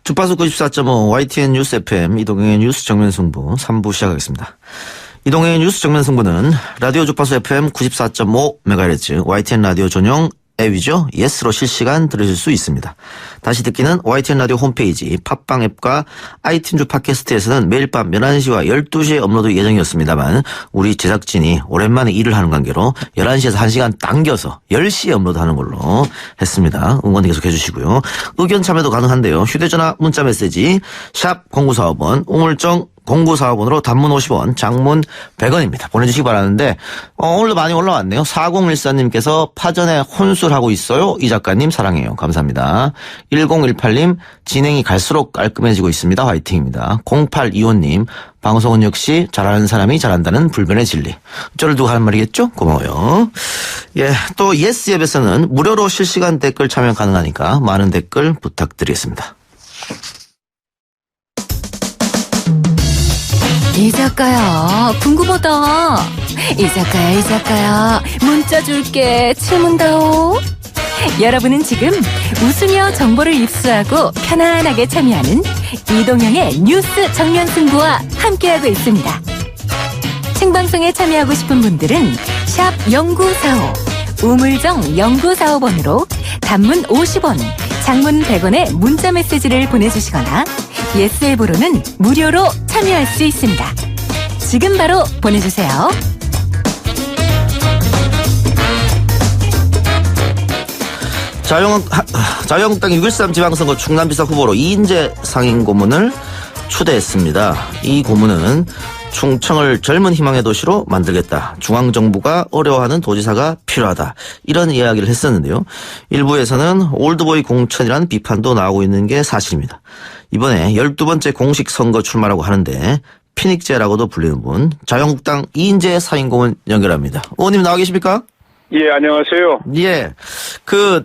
주파수 94.5 YTN 뉴스 FM 이동영의 뉴스 정면 승부 3부 시작하겠습니다. 이동영의 뉴스 정면 승부는 라디오 주파수 FM 94.5MHz YTN 라디오 전용 앱이죠. 예스로 실시간 들으실 수 있습니다. 다시 듣기는 YTN 라디오 홈페이지 팟빵 앱과 아이튠즈 팟캐스트에서는 매일 밤 11시와 12시에 업로드 예정이었습니다만 우리 제작진이 오랜만에 일을 하는 관계로 11시에서 1시간 당겨서 10시에 업로드하는 걸로 했습니다. 응원 계속 해주시고요. 의견 참여도 가능한데요. 휴대전화 문자메시지 샵 0945번 우물정 0945번으로 단문 50원, 장문 100원입니다. 보내주시기 바라는데 오늘도 많이 올라왔네요. 4014님께서 파전에 혼술하고 있어요. 이 작가님 사랑해요. 감사합니다. 1018님 진행이 갈수록 깔끔해지고 있습니다. 화이팅입니다. 0825님 방송은 역시 잘하는 사람이 잘한다는 불변의 진리. 저를 두고 하는 말이겠죠? 고마워요. 예, 또 예스 앱에서는 무료로 실시간 댓글 참여 가능하니까 많은 댓글 부탁드리겠습니다. 이 작가야, 궁금하다. 이 작가야, 문자 줄게. 질문다오. 여러분은 지금 웃으며 정보를 입수하고 편안하게 참여하는 이동영의 뉴스 정면 승부와 함께하고 있습니다. 생방송에 참여하고 싶은 분들은 샵 0945, 우물정 0945번으로 단문 50원, 장문 100원의 문자 메시지를 보내주시거나 예스 앱으로는 무료로 참여할 수 있습니다. 지금 바로 보내주세요. 자유한국당 6.13 지방선거 충남지사 후보로 이인재 상임고문을 추대했습니다. 이 고문은 충청을 젊은 희망의 도시로 만들겠다. 중앙정부가 어려워하는 도지사가 필요하다. 이런 이야기를 했었는데요. 일부에서는 올드보이 공천이라는 비판도 나오고 있는 게 사실입니다. 이번에 12번째 공식 선거 출마라고 하는데 피닉제라고도 불리는 분 자유한국당 이인재 상임고문 연결합니다. 의원님 나와 계십니까? 예, 안녕하세요. 예.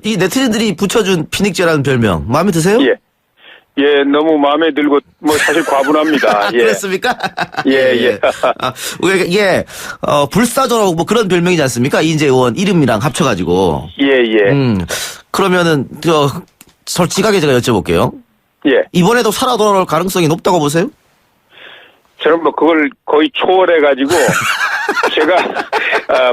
이 네티즌들이 붙여준 피닉제라는 별명 마음에 드세요? 예, 너무 마음에 들고, 사실 과분합니다. 예. 그렇습니까? 예. 불사조라고 그런 별명이지 않습니까? 이인재 의원 이름이랑 합쳐가지고. 예. 그러면은, 솔직하게 제가 여쭤볼게요. 예. 이번에도 살아 돌아올 가능성이 높다고 보세요? 저는 그걸 거의 초월해가지고, 제가,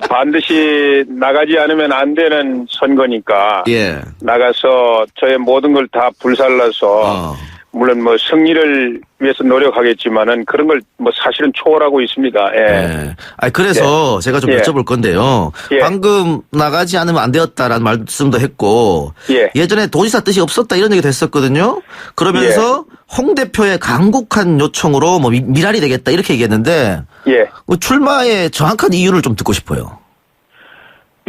반드시 나가지 않으면 안 되는 선거니까. 예. 나가서 저의 모든 걸 다 불살라서. 물론 승리를 위해서 노력하겠지만은 그런 걸 사실은 초월하고 있습니다. 예. 네. 그래서 제가 좀 여쭤볼 건데요. 예. 방금 나가지 않으면 안 되었다라는 말씀도 했고. 예. 예전에 도지사 뜻이 없었다 이런 얘기도 했었거든요. 그러면서 홍 대표의 강곡한 요청으로 미랄이 되겠다 이렇게 얘기했는데. 예. 출마의 정확한 이유를 좀 듣고 싶어요.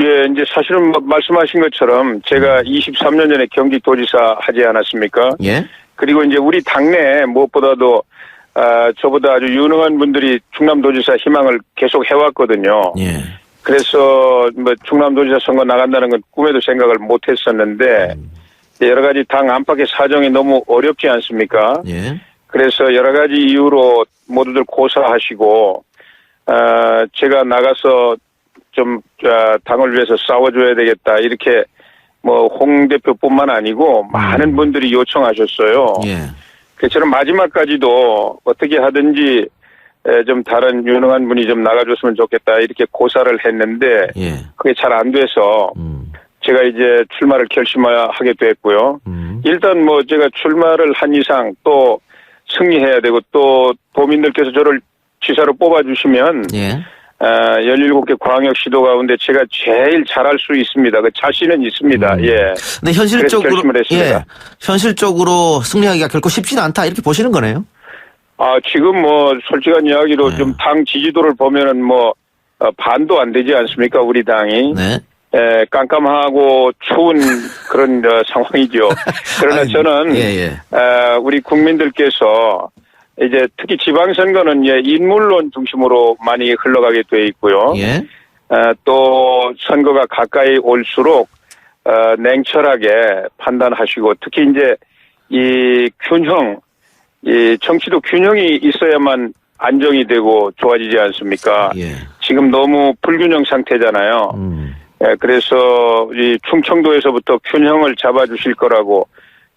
예, 이제 사실은 말씀하신 것처럼 제가 23년 전에 경기도지사 하지 않았습니까? 예. 그리고 이제 우리 당내 무엇보다도 저보다 아주 유능한 분들이 충남도지사 희망을 계속 해왔거든요. 예. 그래서 충남도지사 선거 나간다는 건 꿈에도 생각을 못했었는데 여러 가지 당 안팎의 사정이 너무 어렵지 않습니까? 예. 그래서 여러 가지 이유로 모두들 고사하시고 제가 나가서 좀 당을 위해서 싸워줘야 되겠다 이렇게. 홍 대표뿐만 아니고 많은 분들이 요청하셨어요. 예. 그래서 저는 마지막까지도 어떻게 하든지 좀 다른 유능한 분이 좀 나가줬으면 좋겠다 이렇게 고사를 했는데 예. 그게 잘 안 돼서 제가 이제 출마를 결심하게 됐고요. 일단 제가 출마를 한 이상 또 승리해야 되고 또 도민들께서 저를 지사로 뽑아주시면 예. 17개 광역시도 가운데 제가 제일 잘할 수 있습니다. 그 자신은 있습니다. 예. 근데 현실적으로, 결심을 했습니다. 현실적으로 승리하기가 결코 쉽지는 않다 이렇게 보시는 거네요. 지금 솔직한 이야기로 좀 당 지지도를 보면은 반도 안 되지 않습니까? 우리 당이. 네. 깜깜하고 추운 그런 상황이죠. 그러나 저는 우리 국민들께서 이제 특히 지방선거는 인물론 중심으로 많이 흘러가게 돼 있고요. 예. 또 선거가 가까이 올수록 냉철하게 판단하시고 특히 이제 이 균형, 이 정치도 균형이 있어야만 안정이 되고 좋아지지 않습니까? 예. 지금 너무 불균형 상태잖아요. 그래서 이 충청도에서부터 균형을 잡아주실 거라고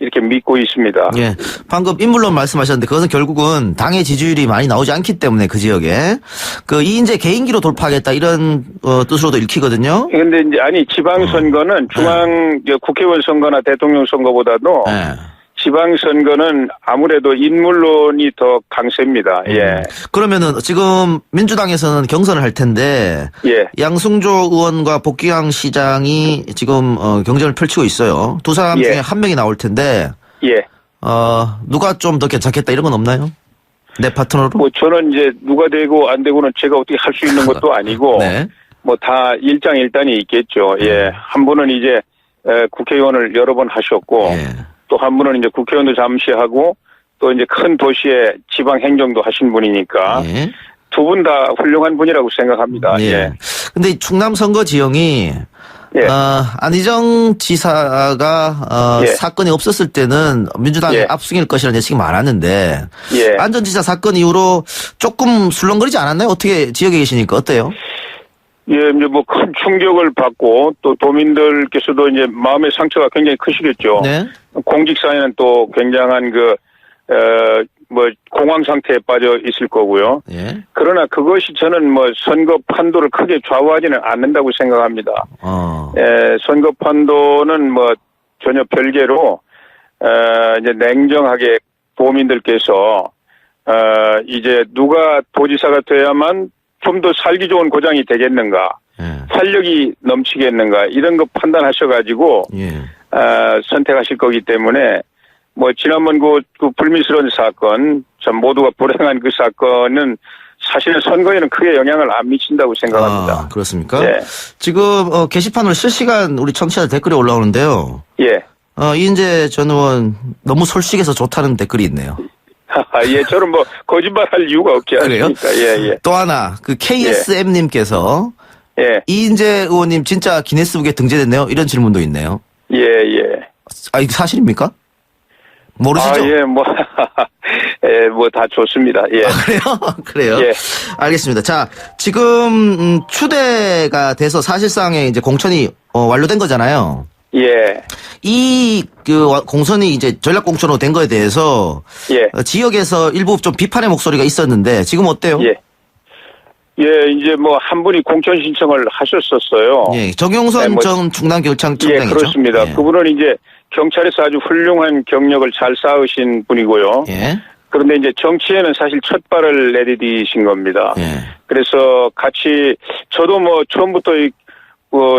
이렇게 믿고 있습니다. 예. 방금 인물론 말씀하셨는데 그것은 결국은 당의 지지율이 많이 나오지 않기 때문에 그 지역에 그 이인재 개인기로 돌파하겠다 이런 뜻으로도 읽히거든요. 그런데 이제 아니 지방선거는 중앙 국회의원 선거나 대통령 선거보다도 지방선거는 아무래도 인물론이 더 강세입니다. 예. 그러면은 지금 민주당에서는 경선을 할 텐데 예. 양승조 의원과 복귀양 시장이 지금 경쟁을 펼치고 있어요. 두 사람 예. 중에 한 명이 나올 텐데 예. 누가 좀 더 괜찮겠다 이런 건 없나요? 내 파트너로? 뭐 저는 이제 누가 되고 안 되고는 제가 어떻게 할 수 있는 것도 아니고 네. 뭐 다 일장일단이 있겠죠. 예. 한 분은 이제 국회의원을 여러 번 하셨고 예. 또 한 분은 이제 국회의원도 잠시 하고 또 이제 큰 도시의 지방 행정도 하신 분이니까 예. 두 분 다 훌륭한 분이라고 생각합니다. 예. 예. 근데 충남 선거 지형이 예. 안희정 지사가 예. 사건이 없었을 때는 민주당이 예. 압승일 것이라는 예측이 많았는데 예. 안전지사 사건 이후로 조금 술렁거리지 않았나요? 어떻게 지역에 계시니까 어때요? 예, 이제 뭐 큰 충격을 받고 또 도민들께서도 이제 마음의 상처가 굉장히 크시겠죠. 네. 공직사회는 또 굉장한 공황 상태에 빠져 있을 거고요. 예. 그러나 그것이 저는 뭐 선거 판도를 크게 좌우하지는 않는다고 생각합니다. 선거 판도는 뭐 전혀 별개로, 이제 냉정하게 도민들께서, 이제 누가 도지사가 돼야만 좀 더 살기 좋은 고장이 되겠는가, 활력이 넘치겠는가, 이런 거 판단하셔가지고, 선택하실 거기 때문에, 뭐, 지난번 그 불미스러운 사건, 참 모두가 불행한 그 사건은 사실은 선거에는 크게 영향을 안 미친다고 생각합니다. 그렇습니까? 예. 지금, 게시판으로 실시간 우리 청취자 댓글이 올라오는데요. 예. 이인재 전 의원 너무 솔직해서 좋다는 댓글이 있네요. 예, 저는 뭐, 거짓말할 이유가 없지 그래요? 않습니까? 예, 예. 또 하나, 그 KSM님께서 예. 이인재 의원님 진짜 기네스북에 등재됐네요? 이런 질문도 있네요. 예, 예. 이게 사실입니까? 모르시죠? 예, 뭐, 예, 뭐 다 좋습니다. 예. 그래요? 그래요? 예. 알겠습니다. 자, 지금 추대가 돼서 사실상의 이제 공천이 완료된 거잖아요. 예. 이 공선이 이제 전략 공천으로 된 거에 대해서 예. 지역에서 일부 좀 비판의 목소리가 있었는데 지금 어때요? 예. 예, 이제 뭐 한 분이 공천 신청을 하셨었어요. 예, 정용선 전 충남경찰청장이죠. 예, 그렇습니다. 예. 그분은 이제 경찰에서 아주 훌륭한 경력을 잘 쌓으신 분이고요. 예. 그런데 이제 정치에는 사실 첫 발을 내디디신 겁니다. 예. 그래서 같이 저도 뭐 처음부터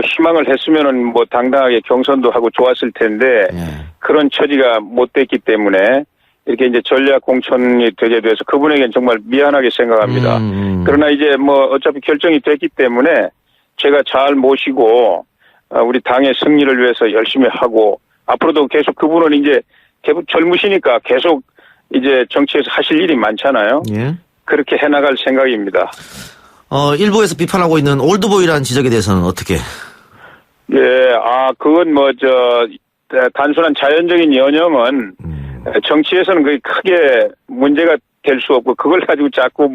희망을 했으면은 뭐 당당하게 경선도 하고 좋았을 텐데 그런 처지가 못 됐기 때문에 이렇게 이제 전략 공천이 되게 돼서 그분에겐 정말 미안하게 생각합니다. 그러나 이제 뭐 어차피 결정이 됐기 때문에 제가 잘 모시고 우리 당의 승리를 위해서 열심히 하고 앞으로도 계속 그분은 이제 젊으시니까 계속 이제 정치에서 하실 일이 많잖아요. 예. 그렇게 해나갈 생각입니다. 일부에서 비판하고 있는 올드보이라는 지적에 대해서는 어떻게? 예, 그건 단순한 자연적인 연영은 정치에서는 그게 크게 문제가 될 수 없고 그걸 가지고 자꾸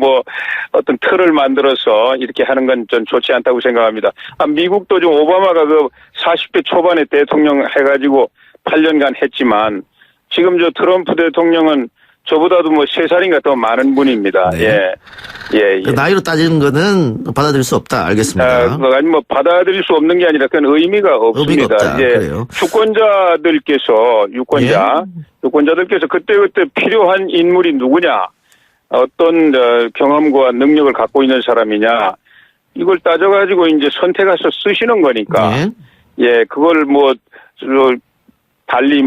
어떤 틀을 만들어서 이렇게 하는 건 좀 좋지 않다고 생각합니다. 미국도 좀 오바마가 40대 초반에 대통령 해가지고 8년간 했지만 지금 트럼프 대통령은 저보다도 3살인가 더 많은 분입니다. 네. 예. 예, 예. 나이로 따지는 거는 받아들일 수 없다. 알겠습니다. 아니 받아들일 수 없는 게 아니라 그건 의미가 없습니다. 없다. 그래요. 유권자들께서 그때그때 필요한 인물이 누구냐, 어떤 경험과 능력을 갖고 있는 사람이냐, 이걸 따져가지고 이제 선택해서 쓰시는 거니까. 예, 그걸 달리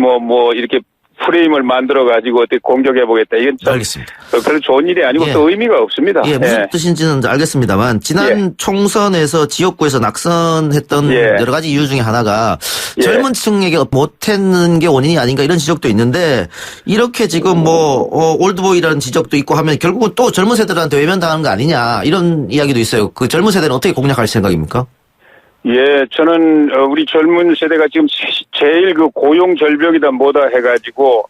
이렇게 프레임을 만들어가지고 어떻게 공격해보겠다. 이건 알겠습니다. 별로 좋은 일이 아니고 또 의미가 없습니다. 예, 무슨 뜻인지는 알겠습니다만, 지난 총선에서 지역구에서 낙선했던 여러 가지 이유 중에 하나가 젊은 층에게 못했는 게 원인이 아닌가 이런 지적도 있는데, 이렇게 지금 올드보이라는 지적도 있고 하면 결국은 또 젊은 세대들한테 외면당하는 거 아니냐, 이런 이야기도 있어요. 그 젊은 세대는 어떻게 공략할 생각입니까? 예, 저는 우리 젊은 세대가 지금 제일 고용 절벽이다 뭐다 해가지고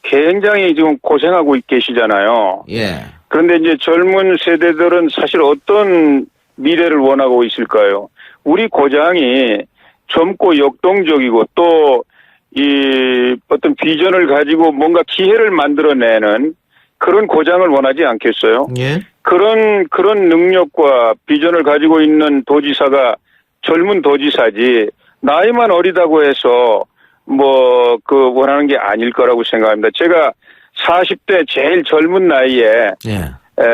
굉장히 지금 고생하고 계시잖아요. 예. 그런데 이제 젊은 세대들은 사실 어떤 미래를 원하고 있을까요? 우리 고장이 젊고 역동적이고 또 이 어떤 비전을 가지고 뭔가 기회를 만들어내는 그런 고장을 원하지 않겠어요? 예. 그런 능력과 비전을 가지고 있는 도지사가 젊은 도지사지, 나이만 어리다고 해서 원하는 게 아닐 거라고 생각합니다. 제가 40대 제일 젊은 나이에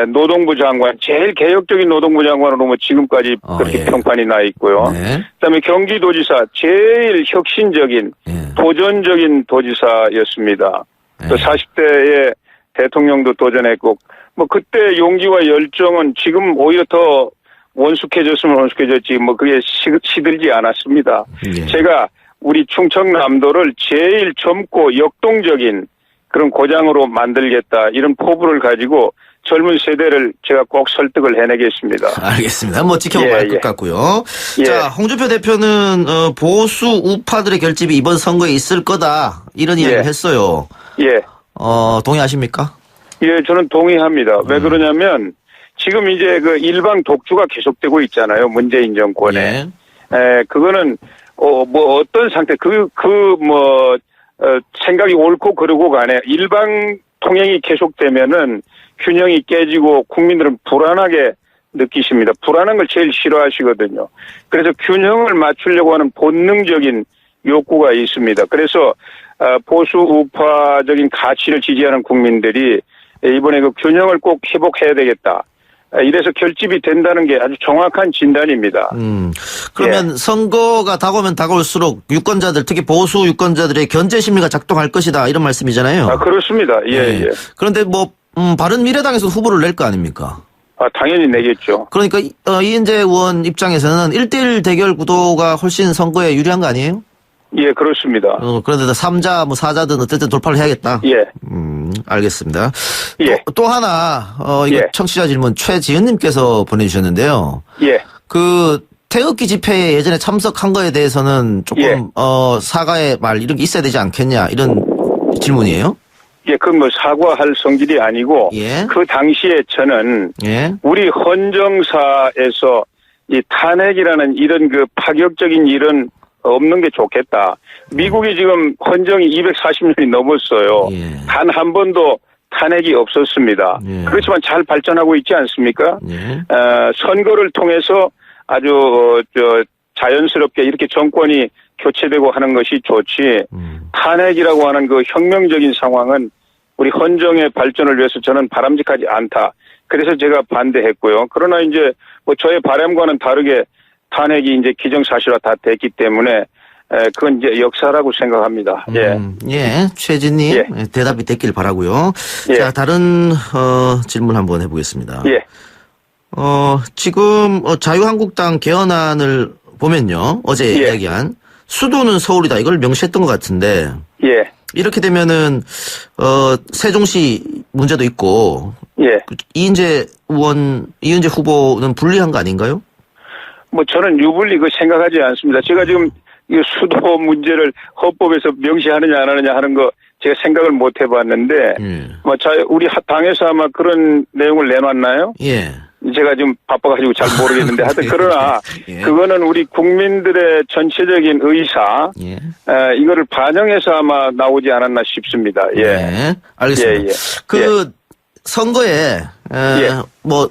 노동부 장관, 제일 개혁적인 노동부 장관으로 지금까지 그렇게 평판이 나 있고요. 네. 그다음에 경기도지사 제일 혁신적인 도전적인 도지사였습니다. 또 40대에 대통령도 도전했고 그때 용기와 열정은 지금 오히려 더 원숙해졌으면 원숙해졌지 그게 시들지 않았습니다. 예. 제가 우리 충청남도를 제일 젊고 역동적인 그런 고장으로 만들겠다 이런 포부를 가지고 젊은 세대를 제가 꼭 설득을 해내겠습니다. 알겠습니다. 지켜봐야 할 것 같고요. 자, 홍준표 대표는 보수 우파들의 결집이 이번 선거에 있을 거다 이런 이야기를 했어요. 예. 동의하십니까? 예, 저는 동의합니다. 왜 그러냐면 지금 이제 그 일방 독주가 계속되고 있잖아요. 문재인 정권에. 그거는 어떤 상태 생각이 옳고 그르고 간에 일방 통행이 계속되면은 균형이 깨지고 국민들은 불안하게 느끼십니다. 불안한 걸 제일 싫어하시거든요. 그래서 균형을 맞추려고 하는 본능적인 욕구가 있습니다. 그래서 보수 우파적인 가치를 지지하는 국민들이 이번에 그 균형을 꼭 회복해야 되겠다. 이래서 결집이 된다는 게 아주 정확한 진단입니다. 그러면 선거가 다가오면 다가올수록 유권자들, 특히 보수 유권자들의 견제 심리가 작동할 것이다 이런 말씀이잖아요. 그렇습니다. 예. 그런데 바른미래당에서 후보를 낼 거 아닙니까? 당연히 내겠죠. 그러니까 이인재 의원 입장에서는 1대1 대결 구도가 훨씬 선거에 유리한 거 아니에요? 예, 그렇습니다. 그런데 3자, 4자든 어쨌든 돌파를 해야겠다. 예. 알겠습니다. 예. 또 하나, 이거 청취자 질문 최지은님께서 보내주셨는데요. 예. 태극기 집회에 예전에 참석한 거에 대해서는 조금, 사과의 말 이런 게 있어야 되지 않겠냐, 이런 질문이에요? 예, 사과할 성질이 아니고, 그 당시에 저는, 우리 헌정사에서 이 탄핵이라는 이런 파격적인 일은 없는 게 좋겠다. 미국이 지금 헌정이 240년이 넘었어요. 단 한 번도 탄핵이 없었습니다. 그렇지만 잘 발전하고 있지 않습니까? 선거를 통해서 아주 자연스럽게 이렇게 정권이 교체되고 하는 것이 좋지. 탄핵이라고 하는 그 혁명적인 상황은 우리 헌정의 발전을 위해서 저는 바람직하지 않다. 그래서 제가 반대했고요. 그러나 이제 저의 바람과는 다르게 탄핵이 이제 기정사실화 다 됐기 때문에 그건 이제 역사라고 생각합니다. 최진님 대답이 됐길 바라고요. 자, 다른 질문 한번 해보겠습니다. 지금 자유한국당 개헌안을 보면요, 어제 이야기한 수도는 서울이다 이걸 명시했던 것 같은데, 이렇게 되면은 세종시 문제도 있고, 이인재 후보는 불리한 거 아닌가요? 저는 유불리 생각하지 않습니다. 제가 지금 이 수도 문제를 헌법에서 명시하느냐 안 하느냐 하는 거 제가 생각을 못 해봤는데, 우리 당에서 아마 그런 내용을 내놨나요? 제가 지금 바빠가지고 잘 모르겠는데 하여튼 그러나 그거는 우리 국민들의 전체적인 의사, 이거를 반영해서 아마 나오지 않았나 싶습니다. 알겠습니다. 선거에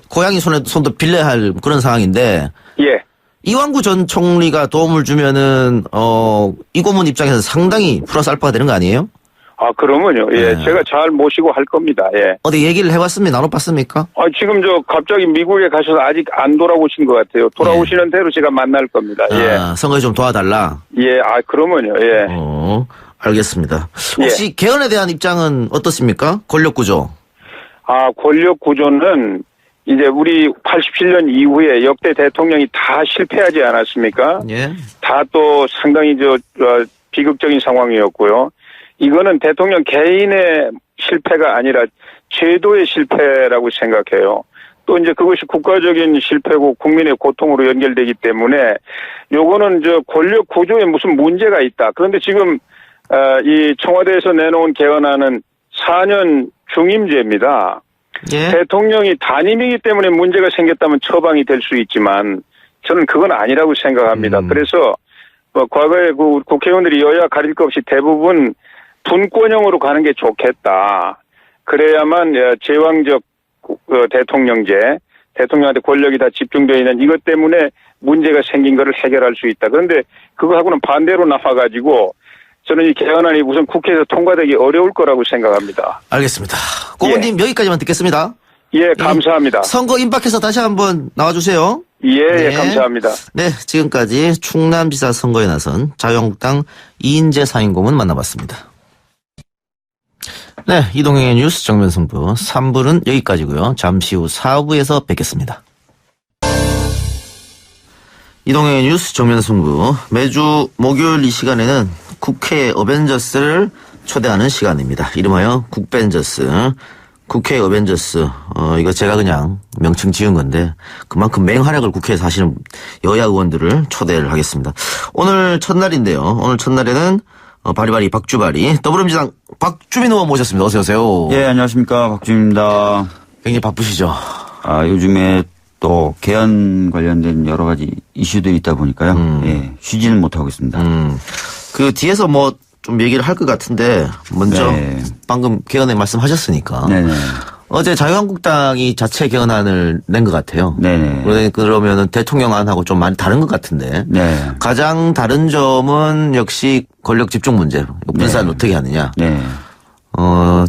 고양이 손도 빌려야 할 그런 상황인데, 이완구 전 총리가 도움을 주면은 이 고문 입장에서 상당히 플러스 알파가 되는 거 아니에요? 그러면요. 제가 잘 모시고 할 겁니다. 어디 얘기를 해봤습니까? 나눠봤습니까? 지금 갑자기 미국에 가셔서 아직 안 돌아오신 것 같아요. 돌아오시는 대로 제가 만날 겁니다. 선거에 좀 도와달라. 그러면요. 알겠습니다. 혹시 개헌에 대한 입장은 어떻습니까? 권력 구조. 권력 구조는 이제 우리 87년 이후에 역대 대통령이 다 실패하지 않았습니까? 다 또 상당히 비극적인 상황이었고요. 이거는 대통령 개인의 실패가 아니라 제도의 실패라고 생각해요. 또 이제 그것이 국가적인 실패고 국민의 고통으로 연결되기 때문에 요거는 권력 구조에 무슨 문제가 있다. 그런데 지금 이 청와대에서 내놓은 개헌안은 4년 중임제입니다. 대통령이 단임이기 때문에 문제가 생겼다면 처방이 될 수 있지만 저는 그건 아니라고 생각합니다. 그래서 과거에 그 국회의원들이 여야 가릴 것 없이 대부분 분권형으로 가는 게 좋겠다. 그래야만 제왕적 대통령한테 권력이 다 집중되어 있는 이것 때문에 문제가 생긴 것을 해결할 수 있다. 그런데 그거하고는 반대로 나와가지고 저는 이 개헌안이 우선 국회에서 통과되기 어려울 거라고 생각합니다. 알겠습니다. 고모님 여기까지만 듣겠습니다. 예, 감사합니다. 선거 임박해서 다시 한번 나와주세요. 예, 감사합니다. 네, 지금까지 충남지사 선거에 나선 자유한국당 이인재 상임고문 만나봤습니다. 네, 이동행의 뉴스 정면승부 3부는 여기까지고요. 잠시 후 4부에서 뵙겠습니다. 이동행의 뉴스 정면승부 매주 목요일 이 시간에는 국회 어벤져스를 초대하는 시간입니다. 이름하여 국벤져스. 국회 어벤져스. 이거 제가 그냥 명칭 지은 건데 그만큼 맹활약을 국회에서 하시는 여야 의원들을 초대를 하겠습니다. 오늘 첫날인데요. 오늘 첫날에는 바리바리 박주바리 더불어민주당 박주민 의원 모셨습니다. 어서 오세요. 예, 안녕하십니까. 박주민입니다. 굉장히 바쁘시죠? 요즘에 또 개헌 관련된 여러 가지 이슈들이 있다 보니까요. 예, 쉬지는 못하고 있습니다. 그 뒤에서 뭐 좀 얘기를 할 것 같은데 먼저 네. 방금 개헌에 말씀하셨으니까 네네. 어제 자유한국당이 자체 개헌안을 낸 것 같아요. 네네. 그러면은 대통령안하고 좀 많이 다른 것 같은데 네. 가장 다른 점은 역시 권력 집중 문제. 분산을 네. 어떻게 하느냐. 네.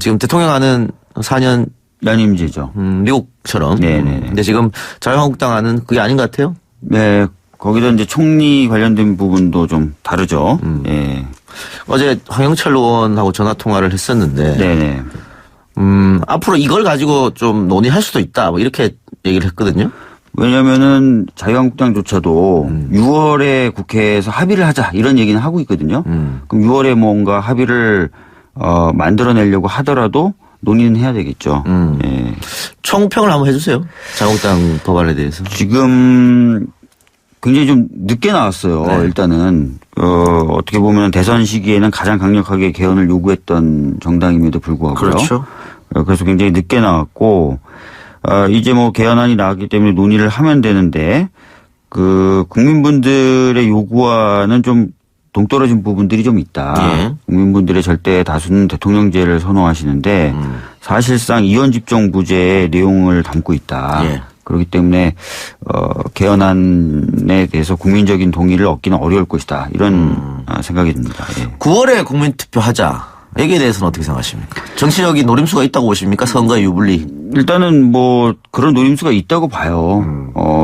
지금 대통령안은 4년 연임제죠. 미국처럼. 네네. 근데 지금 자유한국당안은 그게 아닌 것 같아요. 네. 거기도 이제 총리 관련된 부분도 좀 다르죠. 예. 어제 황영철 의원하고 전화 통화를 했었는데. 네네. 앞으로 이걸 가지고 좀 논의할 수도 있다. 뭐 이렇게 얘기를 했거든요. 왜냐면은 자유한국당조차도 6월에 국회에서 합의를 하자 이런 얘기는 하고 있거든요. 그럼 6월에 뭔가 합의를 만들어내려고 하더라도 논의는 해야 되겠죠. 예. 총평을 한번 해주세요. 자유한국당 법안에 대해서. 지금 굉장히 좀 늦게 나왔어요. 네. 일단은 어떻게 보면 대선 시기에는 가장 강력하게 개헌을 요구했던 정당임에도 불구하고요. 그렇죠. 그래서 굉장히 늦게 나왔고 이제 뭐 개헌안이 나왔기 때문에 논의를 하면 되는데 그 국민분들의 요구와는 좀 동떨어진 부분들이 좀 있다. 예. 국민분들의 절대 다수는 대통령제를 선호하시는데 사실상 이원집정부제의 내용을 담고 있다. 예. 그렇기 때문에 개헌안에 대해서 국민적인 동의를 얻기는 어려울 것이다. 이런 생각이 듭니다. 예. 9월에 국민투표 하자. 여기에 대해서는 어떻게 생각하십니까? 정치적인 노림수가 있다고 보십니까? 선거의 유불리. 일단은 뭐 그런 노림수가 있다고 봐요.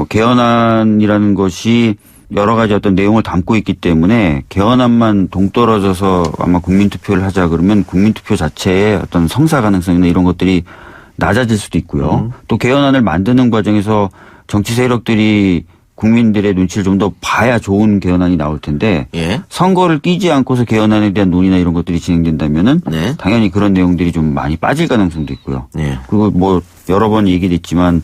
개헌안이라는 것이 여러 가지 어떤 내용을 담고 있기 때문에 개헌안만 동떨어져서 아마 국민투표를 하자 그러면 국민투표 자체의 어떤 성사 가능성이나 이런 것들이 낮아질 수도 있고요. 또 개헌안을 만드는 과정에서 정치 세력들이 국민들의 눈치를 좀 더 봐야 좋은 개헌안이 나올 텐데 예. 선거를 끼지 않고서 개헌안에 대한 논의나 이런 것들이 진행된다면은 네. 당연히 그런 내용들이 좀 많이 빠질 가능성도 있고요. 예. 그리고 뭐 여러 번 얘기됐지만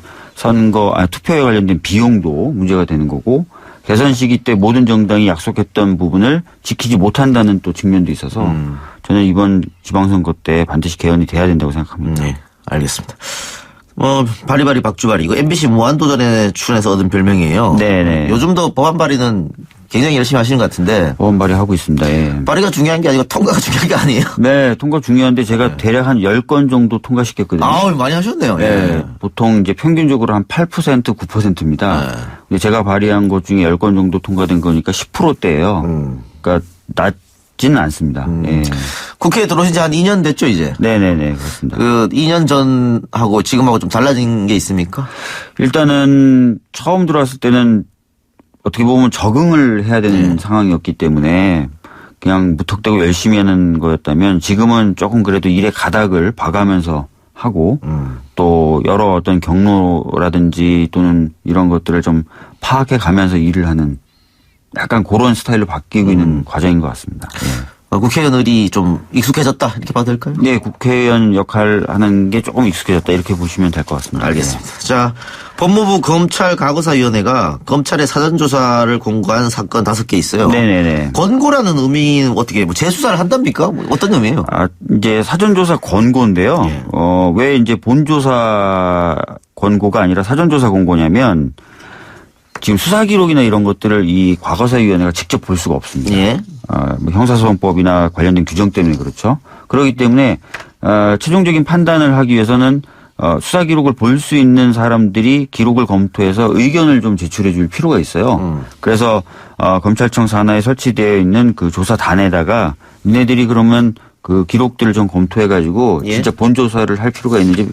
투표에 관련된 비용도 문제가 되는 거고 대선 시기 때 모든 정당이 약속했던 부분을 지키지 못한다는 또 측면도 있어서 저는 이번 지방선거 때 반드시 개헌이 돼야 된다고 생각합니다. 네. 알겠습니다. 바리바리 박주바리. 이거 MBC 무한도전에 출연해서 얻은 별명이에요. 네네. 요즘도 법안 발의는 굉장히 열심히 하시는 것 같은데. 법안 발의하고 있습니다. 예. 발의가 중요한 게 아니고 통과가 중요한 게 아니에요. 네, 통과 중요한데 제가 대략 한 10건 정도 통과시켰거든요. 아우, 많이 하셨네요. 네. 예. 보통 이제 평균적으로 한 8%, 9%입니다. 네. 근데 제가 발의한 것 중에 10건 정도 통과된 거니까 10%대예요. 그러니까 낮지는 않습니다. 예. 국회에 들어오신 지 한 2년 됐죠, 이제? 네네네, 그렇습니다. 2년 전하고 지금하고 좀 달라진 게 있습니까? 일단은 처음 들어왔을 때는 어떻게 보면 적응을 해야 되는 상황이었기 때문에 그냥 무턱대고 열심히 하는 거였다면 지금은 조금 그래도 일의 가닥을 봐가면서 하고 또 여러 어떤 경로라든지 또는 이런 것들을 좀 파악해 가면서 일을 하는 약간 그런 스타일로 바뀌고 있는 과정인 것 같습니다. 예. 국회의원들이 좀 익숙해졌다 이렇게 봐도 될까요? 네, 국회의원 역할 하는 게 조금 익숙해졌다 이렇게 보시면 될 것 같습니다. 알겠습니다. 자, 법무부 검찰과거사위원회가 검찰의 사전조사를 공고한 사건 5개 있어요. 네네네. 권고라는 의미는 어떻게 뭐 재수사를 한답니까? 뭐 어떤 의미예요? 이제 사전조사 권고인데요. 예. 왜 이제 본조사 권고가 아니라 사전조사 권고냐면 지금 수사 기록이나 이런 것들을 이 과거사위원회가 직접 볼 수가 없습니다. 예. 뭐 형사소송법이나 관련된 규정 때문에 그렇죠. 그렇기 때문에 최종적인 판단을 하기 위해서는 수사 기록을 볼 수 있는 사람들이 기록을 검토해서 의견을 좀 제출해 줄 필요가 있어요. 그래서 검찰청 산하에 설치되어 있는 그 조사단에다가 니네들이 그러면 그 기록들을 좀 검토해 가지고 예. 진짜 본조사를 할 필요가 있는지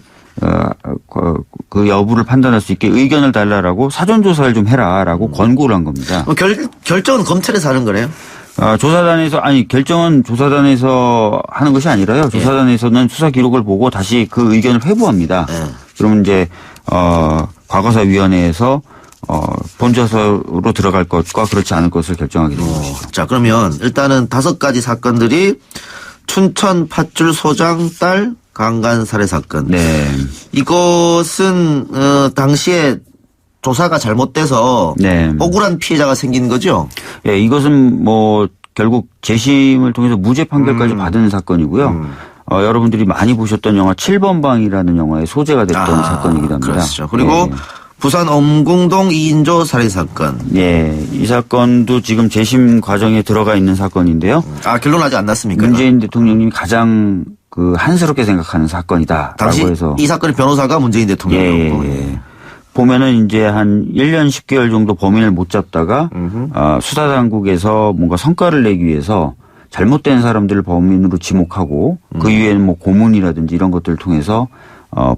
그 여부를 판단할 수 있게 의견을 달라라고 사전조사를 좀 해라라고 권고를 한 겁니다. 결정은 검찰에서 하는 거네요. 조사단에서 결정은 조사단에서 하는 것이 아니라요. 조사단에서는 수사 기록을 보고 다시 그 의견을 회부합니다. 그러면 이제 과거사위원회에서 본조사로 들어갈 것과 그렇지 않을 것을 결정하게 되는 것이죠. 자, 그러면 일단은 5가지 사건들이 춘천 팥줄소장 딸 강간 살해 사건. 네. 이것은 당시에 조사가 잘못돼서 네. 억울한 피해자가 생긴 거죠. 예, 이것은 뭐 결국 재심을 통해서 무죄 판결까지 받은 사건이고요. 여러분들이 많이 보셨던 영화 7번 방이라는 영화의 소재가 됐던 사건이기도 합니다. 그렇죠. 그리고 예. 부산 엄궁동 2인조 살해 사건. 예, 이 사건도 지금 재심 과정에 들어가 있는 사건인데요. 결론 아직 안 났습니까? 문재인 대통령님이 가장 그 한스럽게 생각하는 사건이다라고 당시 해서 이 사건의 변호사가 문재인 대통령이었고. 예. 보면은 이제 한 1년 10개월 정도 범인을 못 잡다가 수사당국에서 뭔가 성과를 내기 위해서 잘못된 사람들을 범인으로 지목하고 그 이후에는 뭐 고문이라든지 이런 것들을 통해서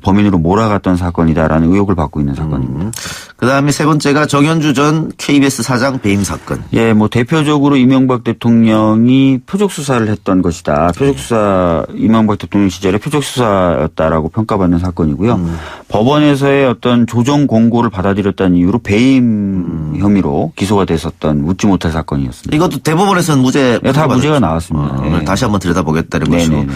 범인으로 몰아갔던 사건이다라는 의혹을 받고 있는 사건입니다. 그다음에 세 번째가 정현주 전 KBS 사장 배임 사건. 예, 뭐 대표적으로 이명박 대통령이 표적 수사를 했던 것이다. 표적 수사 이명박 대통령 시절에 표적 수사였다라고 평가받는 사건이고요. 법원에서의 어떤 조정 공고를 받아들였다는 이유로 배임 혐의로 기소가 됐었던 웃지 못할 사건이었습니다. 이것도 대법원에서는 무죄. 네, 다 무죄가 나왔습니다. 오늘 예. 다시 한번 들여다보겠다는 것이고. 네네네.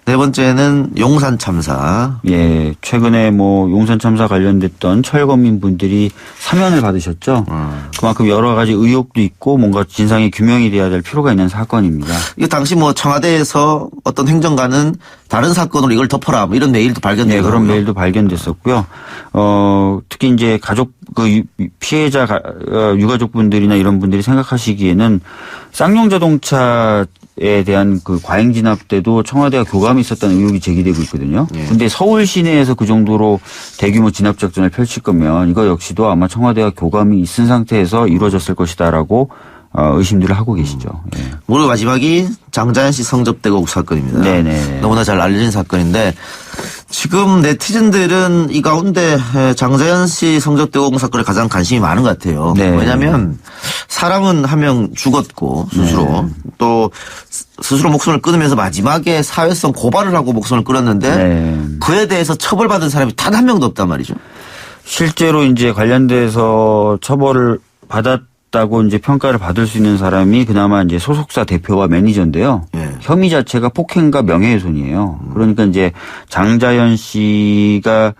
네 번째는 용산 참사. 예, 최근에 뭐 용산 참사 관련됐던 철거민 분들이 사면을 받으셨죠. 그만큼 여러 가지 의혹도 있고 뭔가 진상이 규명이 돼야 될 필요가 있는 사건입니다. 이게 당시 뭐 청와대에서 어떤 행정관은 다른 사건으로 이걸 덮어라 뭐 이런 메일도 발견되고. 네, 그런 메일도 발견됐었고요. 특히 이제 가족 피해자 유가족분들이나 이런 분들이 생각하시기에는 쌍용 자동차에 대한 그 과잉 진압 때도 청와대가 교감이 있었다는 의혹이 제기되고 있거든요. 그런데 서울 시내에서 그 정도로 대규모 진압 작전을 펼칠 거면 이거 역시도 아마 청와대가 교감이 있은 상태에서 이루어졌을 것이다라고 의심들을 하고 계시죠. 예. 그리고 마지막이 장자연 씨 성접대고 사건입니다. 네네. 너무나 잘 알려진 사건인데 지금 네티즌들은 이 가운데 장자연 씨 성접대고 사건에 가장 관심이 많은 것 같아요. 네. 왜냐하면 사람은 한 명 죽었고 스스로 또 스스로 목숨을 끊으면서 마지막에 사회성 고발을 하고 목숨을 끊었는데 네. 그에 대해서 처벌받은 사람이 단 한 명도 없단 말이죠. 실제로 이제 관련돼서 처벌을 받았다고 이제 평가를 받을 수 있는 사람이 그나마 이제 소속사 대표와 매니저인데요. 예. 혐의 자체가 폭행과 명예훼손이에요. 그러니까 이제 장자연 씨가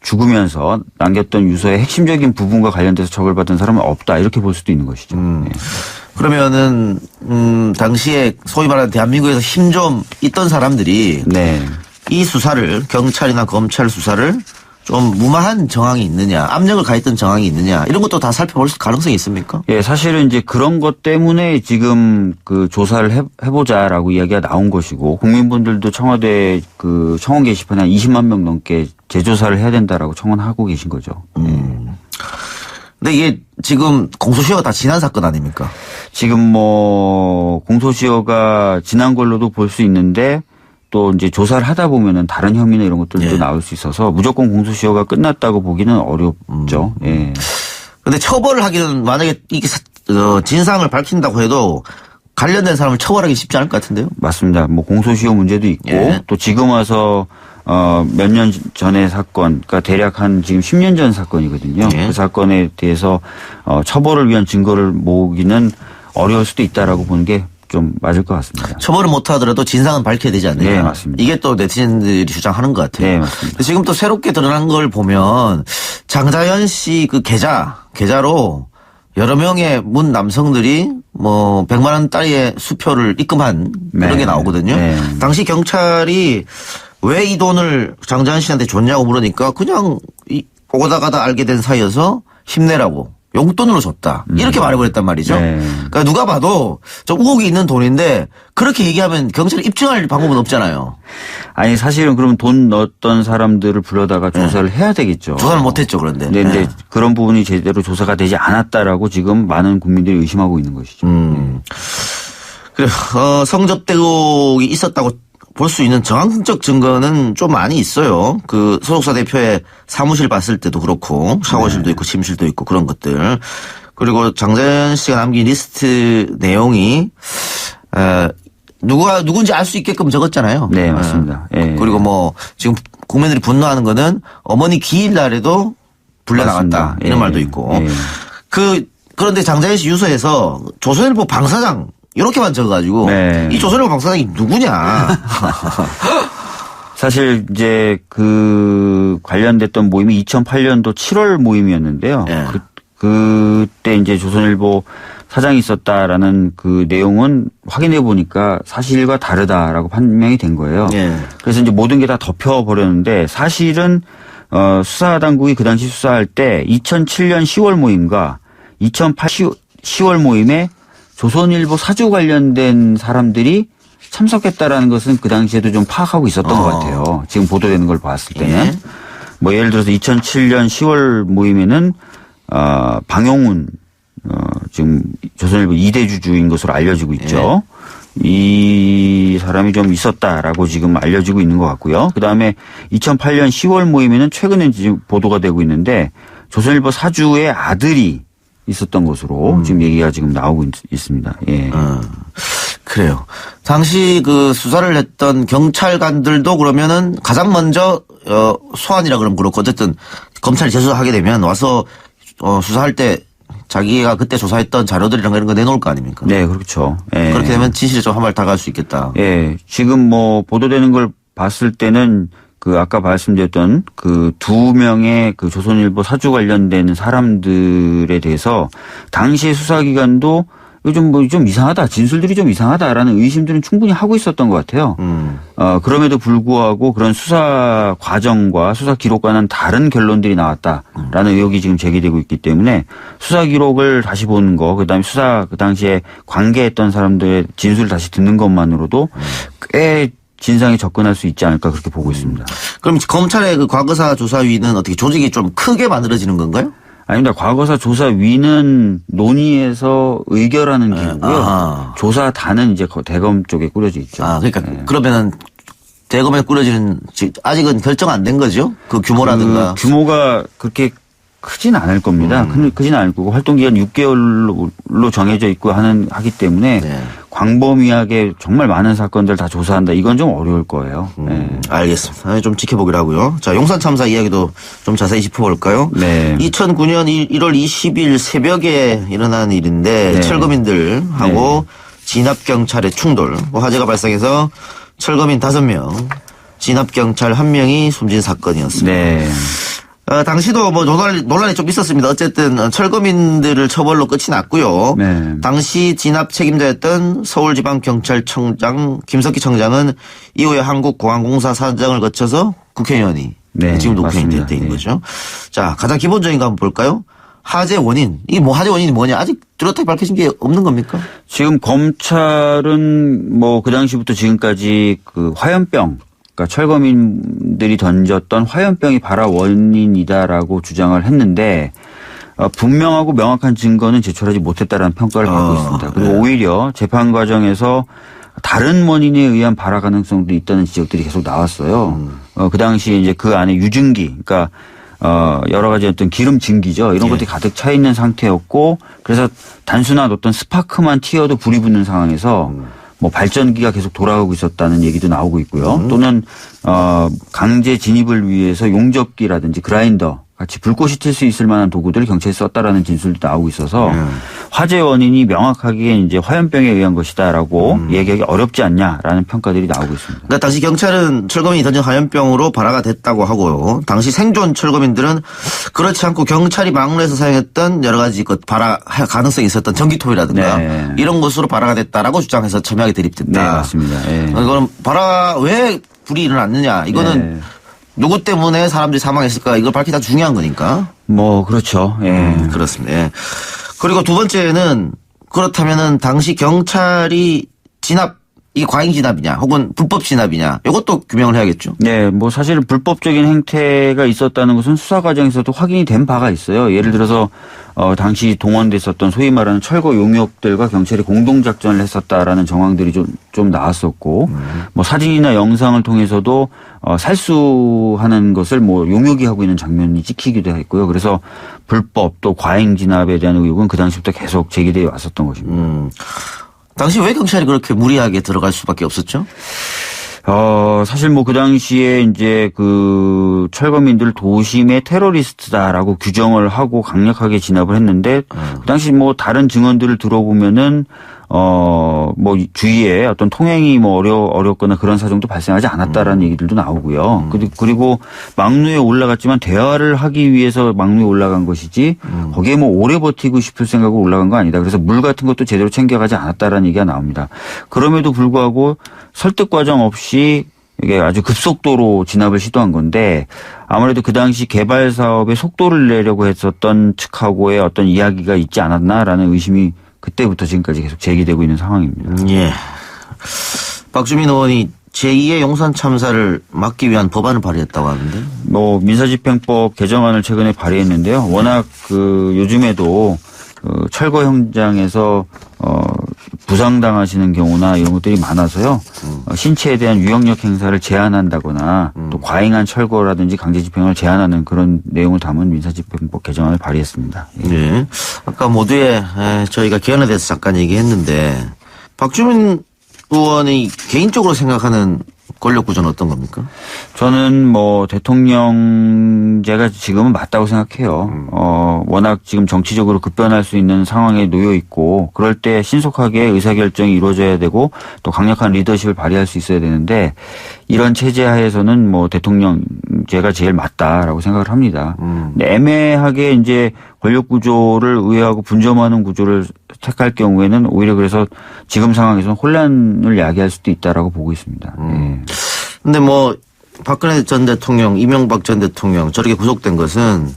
죽으면서 남겼던 유서의 핵심적인 부분과 관련돼서 처벌받은 사람은 없다 이렇게 볼 수도 있는 것이죠. 예. 그러면은 당시에 소위 말하는 대한민국에서 힘 좀 있던 사람들이 네. 이 수사를 경찰이나 검찰 수사를 좀 무마한 정황이 있느냐, 압력을 가했던 정황이 있느냐 이런 것도 다 살펴볼 가능성이 있습니까? 예, 사실은 이제 그런 것 때문에 지금 그 조사를 해보자라고 이야기가 나온 것이고 국민분들도 청와대 그 청원 게시판에 한 20만 명 넘게 재조사를 해야 된다라고 청원하고 계신 거죠. 근데 이게 지금 공소시효가 다 지난 사건 아닙니까? 지금 뭐 공소시효가 지난 걸로도 볼 수 있는데 또 이제 조사를 하다 보면은 다른 혐의나 이런 것들도 예. 나올 수 있어서 무조건 공소시효가 끝났다고 보기는 어렵죠. 예. 근데 처벌을 하기는 만약에 이게 진상을 밝힌다고 해도 관련된 사람을 처벌하기 쉽지 않을 것 같은데요? 맞습니다. 뭐 공소시효 문제도 있고 예. 또 지금 와서 몇 년 전의 사건, 그러니까 대략 한 지금 10년 전 사건이거든요. 예. 그 사건에 대해서 처벌을 위한 증거를 모으기는 어려울 수도 있다라고 보는 게 좀 맞을 것 같습니다. 처벌을 못하더라도 진상은 밝혀야 되지 않느냐. 네, 맞습니다. 이게 또 네티즌들이 주장하는 것 같아요. 네, 맞습니다. 근데 지금 또 새롭게 드러난 걸 보면 장자연 씨 그 계좌로 여러 명의 문 남성들이 뭐 100만 원짜리의 수표를 입금한 그런 네. 게 나오거든요. 네. 당시 경찰이 왜 이 돈을 장자연 씨한테 줬냐고 물으니까 그냥 오다 가다 알게 된 사이여서 힘내라고 용돈으로 줬다. 이렇게 말해버렸단 말이죠. 네. 그러니까 누가 봐도 좀 우혹이 있는 돈인데 그렇게 얘기하면 경찰이 입증할 방법은 없잖아요. 아니 사실은 그럼 돈 넣었던 사람들을 불러다가 조사를 해야 되겠죠. 조사를 못했죠 그런데. 네, 근데 그런 부분이 제대로 조사가 되지 않았다라고 지금 많은 국민들이 의심하고 있는 것이죠. 그래 성접대 의혹이 있었다고 볼 수 있는 정황적 증거는 좀 많이 있어요. 그 소속사 대표의 사무실 봤을 때도 그렇고 샤워실도 있고 침실도 있고 그런 것들. 그리고 장자연 씨가 남긴 리스트 내용이 누군지 알 수 있게끔 적었잖아요. 네, 맞습니다. 예. 그리고 뭐 지금 국민들이 분노하는 거는 어머니 기일 날에도 불려나갔다 맞습니다. 이런 예. 말도 있고. 예. 그런데 장자연 씨 유서에서 조선일보 방사장 이렇게만 적어가지고 네. 이 조선일보 방사장이 누구냐. 사실 이제 그 관련됐던 모임이 2008년도 7월 모임이었는데요. 예. 그때 이제 조선일보 사장이 있었다라는 그 내용은 확인해 보니까 사실과 다르다라고 판명이 된 거예요. 예. 그래서 이제 모든 게 다 덮여버렸는데 사실은 수사당국이 그 당시 수사할 때 2007년 10월 모임과 2008 10월 모임에 조선일보 사주 관련된 사람들이 참석했다라는 것은 그 당시에도 좀 파악하고 있었던 것 같아요. 지금 보도되는 걸 봤을 때는. 예. 뭐 예를 들어서 2007년 10월 모임에는 방용훈 지금 조선일보 2대 주주인 것으로 알려지고 있죠. 이 사람이 좀 있었다라고 지금 알려지고 있는 것 같고요. 그다음에 2008년 10월 모임에는 최근에 지금 보도가 되고 있는데 조선일보 사주의 아들이 있었던 것으로 지금 얘기가 지금 나오고 있습니다. 예. 그래요. 당시 그 수사를 했던 경찰관들도 그러면은 가장 먼저 소환이라 그러면 그렇고 어쨌든 검찰이 재수하게 되면 와서 수사할 때 자기가 그때 조사했던 자료들이랑 이런 거 내놓을 거 아닙니까? 네, 그렇죠. 예. 그렇게 되면 진실에 좀 한 발 다가갈 수 있겠다. 예. 지금 뭐 보도되는 걸 봤을 때는 그 아까 말씀드렸던 그 2명의 그 조선일보 사주 관련된 사람들에 대해서 당시의 수사기관도 좀 이상하다. 진술들이 좀 이상하다라는 의심들은 충분히 하고 있었던 것 같아요. 그럼에도 불구하고 그런 수사 과정과 수사 기록과는 다른 결론들이 나왔다라는 의혹이 지금 제기되고 있기 때문에 수사 기록을 다시 보는 거, 그다음에 수사 그 당시에 관계했던 사람들의 진술을 다시 듣는 것만으로도 꽤 진상에 접근할 수 있지 않을까 그렇게 보고 있습니다. 그럼 검찰의 그 과거사 조사위는 어떻게 조직이 좀 크게 만들어지는 건가요? 아닙니다. 과거사 조사위는 논의해서 의결하는 기구고요. 조사단은 이제 대검 쪽에 꾸려져 있죠. 그러니까 그러면은 대검에 꾸려지는 아직은 결정 안 된 거죠? 그 규모라든가. 그 규모가 그렇게 크진 않을 겁니다. 크진 않을 거고 활동 기간 6개월로 정해져 있고 하기 때문에 네. 광범위하게 정말 많은 사건들 다 조사한다. 이건 좀 어려울 거예요. 네. 알겠습니다. 좀 지켜보기로 하고요. 자, 용산 참사 이야기도 좀 자세히 짚어볼까요? 네. 2009년 1월 20일 새벽에 일어난 일인데 네. 철거민들하고 진압경찰의 충돌. 화재가 발생해서 철거민 5명, 진압경찰 1명이 숨진 사건이었습니다. 네. 당시도 뭐 논란이 좀 있었습니다. 어쨌든 철거민들을 처벌로 끝이 났고요. 네. 당시 진압 책임자였던 서울지방경찰청장 김석기 청장은 이후에 한국공항공사 사장을 거쳐서 국회의원이 네, 지금도 국회의원이 맞습니다. 된 네. 거죠. 자, 가장 기본적인 거 한번 볼까요? 화재 원인. 화재 원인이 뭐냐? 아직 뚜렷하게 밝혀진 게 없는 겁니까? 지금 검찰은 뭐 그 당시부터 지금까지 그 화염병, 그러니까 철거민들이 던졌던 화염병이 발화 원인이다라고 주장을 했는데 분명하고 명확한 증거는 제출하지 못했다라는 평가를 받고 있습니다. 그리고 오히려 재판 과정에서 다른 원인에 의한 발화 가능성도 있다는 지적들이 계속 나왔어요. 그 당시에 이제 그 안에 유증기, 그러니까 여러 가지 어떤 기름 증기죠. 이런 것들이 가득 차 있는 상태였고 그래서 단순한 어떤 스파크만 튀어도 불이 붙는 상황에서 뭐 발전기가 계속 돌아가고 있었다는 얘기도 나오고 있고요. 또는 강제 진입을 위해서 용접기라든지 그라인더 같이 불꽃이 튈 수 있을 만한 도구들을 경찰이 썼다라는 진술도 나오고 있어서 화재 원인이 명확하게 이제 화염병에 의한 것이다라고 얘기하기 어렵지 않냐라는 평가들이 나오고 있습니다. 그러니까 당시 경찰은 철거민이 던진 화염병으로 발화가 됐다고 하고요. 당시 생존 철거민들은 그렇지 않고 경찰이 방문해서 사용했던 여러 가지 그 발화 가능성이 있었던 전기톱이라든가 네. 이런 것으로 발화가 됐다라고 주장해서 첨예하게 대립됐다. 네, 맞습니다. 예. 그럼 발화 왜 불이 일어났느냐? 이거는 누구 때문에 사람들이 사망했을까 이걸 밝히다 중요한 거니까. 뭐 그렇죠. 예. 그렇습니다. 예. 그리고 두 번째는 그렇다면은 당시 경찰이 이게 과잉 진압이냐 혹은 불법 진압이냐 이것도 규명을 해야겠죠. 네, 뭐 사실 불법적인 행태가 있었다는 것은 수사 과정에서도 확인이 된 바가 있어요. 예를 들어서 당시 동원됐었던 소위 말하는 철거 용역들과 경찰이 공동 작전을 했었다라는 정황들이 좀 나왔었고, 뭐 사진이나 영상을 통해서도 살수하는 것을 뭐 용역이 하고 있는 장면이 찍히기도 했고요. 그래서 불법 또 과잉 진압에 대한 의혹은 그 당시부터 계속 제기되어 왔었던 것입니다. 당시 왜 경찰이 그렇게 무리하게 들어갈 수밖에 없었죠? 사실 뭐 그 당시에 이제 그 철거민들 도심의 테러리스트다라고 규정을 하고 강력하게 진압을 했는데 그 당시 뭐 다른 증언들을 들어보면은 뭐 주위에 어떤 통행이 뭐 어렵거나 그런 사정도 발생하지 않았다라는 얘기들도 나오고요. 그리고 막루에 올라갔지만 대화를 하기 위해서 막루에 올라간 것이지 거기에 뭐 오래 버티고 싶을 생각으로 올라간 거 아니다. 그래서 물 같은 것도 제대로 챙겨가지 않았다라는 얘기가 나옵니다. 그럼에도 불구하고 설득 과정 없이 이게 아주 급속도로 진압을 시도한 건데 아무래도 그 당시 개발 사업에 속도를 내려고 했었던 측하고의 어떤 이야기가 있지 않았나라는 의심이 그때부터 지금까지 계속 제기되고 있는 상황입니다. 예. 박주민 의원이 제2의 용산 참사를 막기 위한 법안을 발의했다고 하는데. 뭐 민사집행법 개정안을 최근에 발의했는데요. 워낙 그 요즘에도 그 철거 현장에서 부상당하시는 경우나 이런 것들이 많아서요. 신체에 대한 유형력 행사를 제한한다거나 또 과잉한 철거라든지 강제 집행을 제한하는 그런 내용을 담은 민사집행법 개정안을 발의했습니다. 예. 아까 모두에 저희가 개헌에 대해서 잠깐 얘기했는데 박주민 의원이 개인적으로 생각하는 권력 구조는 어떤 겁니까? 저는 뭐 대통령제가 지금은 맞다고 생각해요. 워낙 지금 정치적으로 급변할 수 있는 상황에 놓여 있고 그럴 때 신속하게 의사결정이 이루어져야 되고 또 강력한 리더십을 발휘할 수 있어야 되는데 이런 체제 하에서는 뭐 대통령제가 제일 맞다라고 생각을 합니다. 근데 애매하게 이제 권력 구조를 의회하고 분점하는 구조를 택할 경우에는 오히려 그래서 지금 상황에서는 혼란을 야기할 수도 있다라고 보고 있습니다. 예. 근데 뭐 박근혜 전 대통령, 이명박 전 대통령 저렇게 구속된 것은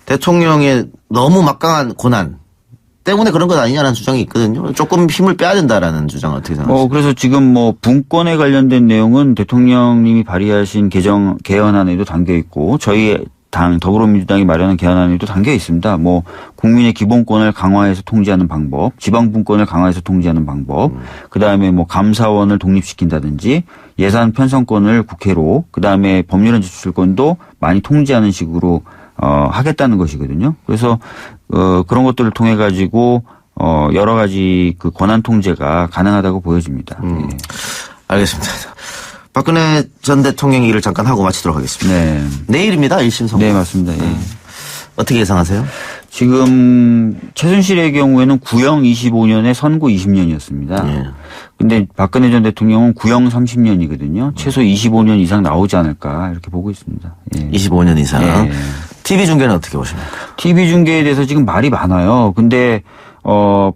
대통령의 너무 막강한 고난 때문에 그런 것 아니냐는 주장이 있거든요. 조금 힘을 빼야 된다라는 주장을 어떻게 생각하세요? 그래서 지금 뭐 분권에 관련된 내용은 대통령님이 발의하신 개헌안에도 담겨 있고 저희 당 더불어민주당이 마련한 개헌안에도 담겨 있습니다. 뭐 국민의 기본권을 강화해서 통제하는 방법, 지방분권을 강화해서 통제하는 방법, 그다음에 뭐 감사원을 독립시킨다든지 예산 편성권을 국회로, 그다음에 법률안 제출권도 많이 통제하는 식으로 하겠다는 것이거든요. 그래서 그런 것들을 통해 가지고 여러 가지 그 권한 통제가 가능하다고 보여집니다. 예. 알겠습니다. 박근혜 전 대통령 얘기를 잠깐 하고 마치도록 하겠습니다. 네. 내일입니다. 1심 선고. 네, 맞습니다. 예. 어떻게 예상하세요? 지금 최순실의 경우에는 구형 25년에 선고 20년이었습니다. 예. 근데 박근혜 전 대통령은 구형 30년이거든요. 최소 25년 이상 나오지 않을까 이렇게 보고 있습니다. 예. 25년 이상. 예. TV 중계는 어떻게 보십니까? TV 중계에 대해서 지금 말이 많아요. 근데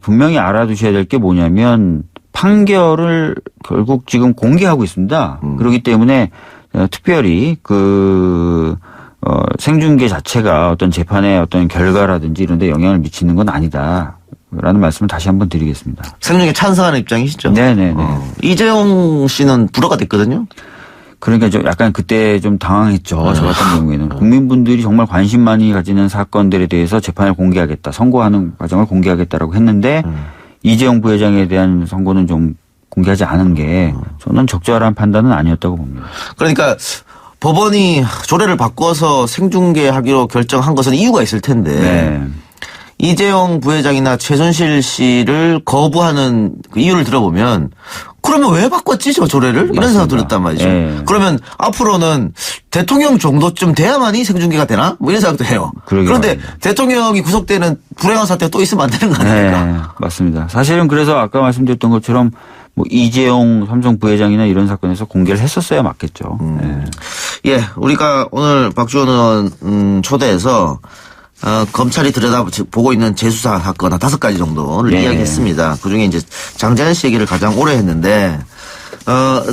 분명히 알아두셔야 될 게 뭐냐면 판결을 결국 지금 공개하고 있습니다. 그렇기 때문에 특별히 생중계 자체가 어떤 재판의 어떤 결과라든지 이런 데 영향을 미치는 건 아니다라는 말씀을 다시 한번 드리겠습니다. 생중계 찬성하는 입장이시죠? 네네네. 이재용 씨는 불허가 됐거든요? 그러니까 좀 약간 그때 좀 당황했죠. 저 같은 경우에는. 국민분들이 정말 관심 많이 가지는 사건들에 대해서 재판을 공개하겠다. 선고하는 과정을 공개하겠다라고 했는데 이재용 부회장에 대한 선고는 좀 공개하지 않은 게 저는 적절한 판단은 아니었다고 봅니다. 그러니까 법원이 조례를 바꿔서 생중계하기로 결정한 것은 이유가 있을 텐데 네. 이재용 부회장이나 최순실 씨를 거부하는 그 이유를 들어보면 그러면 왜 바꿨지 저 조례를? 이런 생각 들었단 말이죠. 네. 그러면 앞으로는 대통령 정도쯤 돼야만이 생중계가 되나? 뭐 이런 생각도 해요. 그런데 말입니다. 대통령이 구속되는 불행한 사태가 또 있으면 안 되는 거 아닙니까? 네, 맞습니다. 사실은 그래서 아까 말씀드렸던 것처럼 뭐 이재용 삼성 부회장이나 이런 사건에서 공개를 했었어야 맞겠죠. 네. 예, 우리가 오늘 박주원 의원 초대해서 검찰이 들여다보고 있는 재수사 사건 한 5가지 정도를 네. 이야기했습니다. 그중에 이제 장자연 씨 얘기를 가장 오래 했는데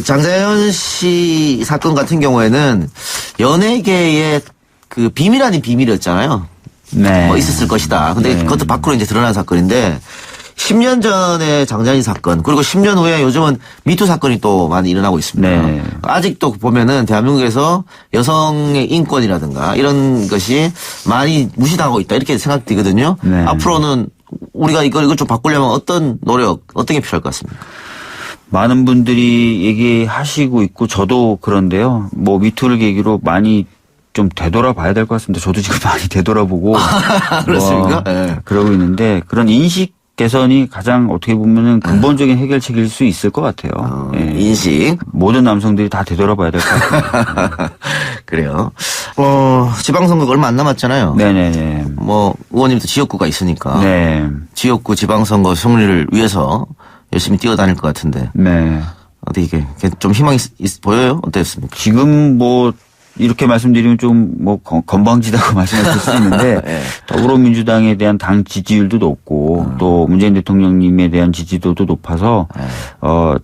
장자연 씨 사건 같은 경우에는 연예계의 그 비밀 아닌 비밀이었잖아요. 네. 뭐 있었을 것이다. 근데 네. 그것도 밖으로 이제 드러난 사건인데 10년 전에 장자연 사건 그리고 10년 후에 요즘은 미투 사건이 또 많이 일어나고 있습니다. 네. 아직도 보면은 대한민국에서 여성의 인권이라든가 이런 것이 많이 무시당하고 있다 이렇게 생각되거든요. 네. 앞으로는 우리가 이걸 좀 바꾸려면 어떤 노력, 어떤 게 필요할 것 같습니까? 많은 분들이 얘기하시고 있고 저도 그런데요. 뭐 미투를 계기로 많이 좀 되돌아봐야 될 것 같습니다. 저도 지금 많이 되돌아보고 그렇습니까? 네. 그러고 있는데 그런 인식 개선이 가장 어떻게 보면은 근본적인 해결책일 수 있을 것 같아요. 예. 인식. 모든 남성들이 다 되돌아봐야 될 것 같아요. 그래요. 지방선거가 얼마 안 남았잖아요. 네네네. 뭐 의원님도 지역구가 있으니까 네. 지역구 지방선거 승리를 위해서 열심히 뛰어다닐 것 같은데 네. 어떻게 이게 좀 희망이 보여요? 어땠습니까? 지금 뭐 이렇게 말씀드리면 좀 뭐 건방지다고 말씀하실 수 있는데 네. 더불어민주당에 대한 당 지지율도 높고 또 문재인 대통령님에 대한 지지도도 높아서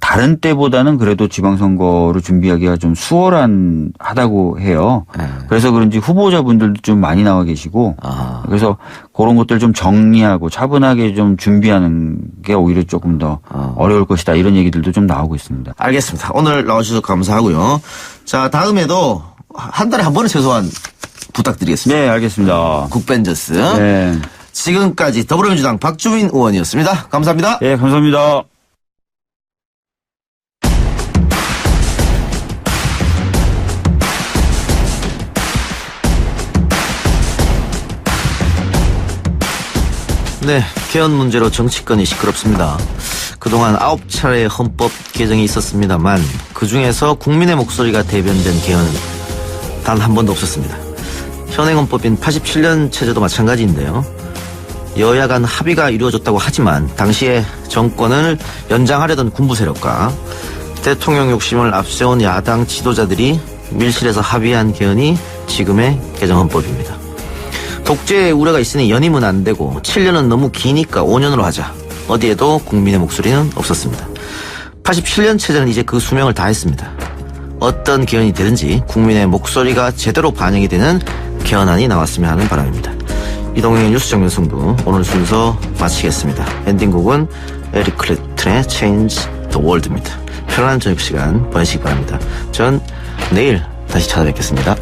다른 때보다는 그래도 지방선거를 준비하기가 좀 수월하다고 해요. 그래서 그런지 후보자분들도 좀 많이 나와 계시고 그래서 그런 것들 좀 정리하고 차분하게 좀 준비하는 게 오히려 조금 더 어려울 것이다 이런 얘기들도 좀 나오고 있습니다. 알겠습니다. 오늘 나와주셔서 감사하고요. 자, 다음에도 한 달에 한 번은 최소한 부탁드리겠습니다. 네, 알겠습니다. 국벤저스. 네. 지금까지 더불어민주당 박주민 의원이었습니다. 감사합니다. 네, 감사합니다. 네, 개헌 문제로 정치권이 시끄럽습니다. 그동안 9차례의 헌법 개정이 있었습니다만 그중에서 국민의 목소리가 대변된 개헌은 단 한 번도 없었습니다. 현행 헌법인 87년 체제도 마찬가지인데요. 여야 간 합의가 이루어졌다고 하지만 당시에 정권을 연장하려던 군부 세력과 대통령 욕심을 앞세운 야당 지도자들이 밀실에서 합의한 개헌이 지금의 개정 헌법입니다. 독재의 우려가 있으니 연임은 안 되고 7년은 너무 기니까 5년으로 하자. 어디에도 국민의 목소리는 없었습니다. 87년 체제는 이제 그 수명을 다했습니다. 어떤 개헌이 되든지 국민의 목소리가 제대로 반영이 되는 개헌안이 나왔으면 하는 바람입니다. 이동영의 뉴스 정면 승부 오늘 순서 마치겠습니다. 엔딩곡은 에릭 클랩튼의 Change the World입니다. 편안한 저녁 시간 보내시기 바랍니다. 전 내일 다시 찾아뵙겠습니다.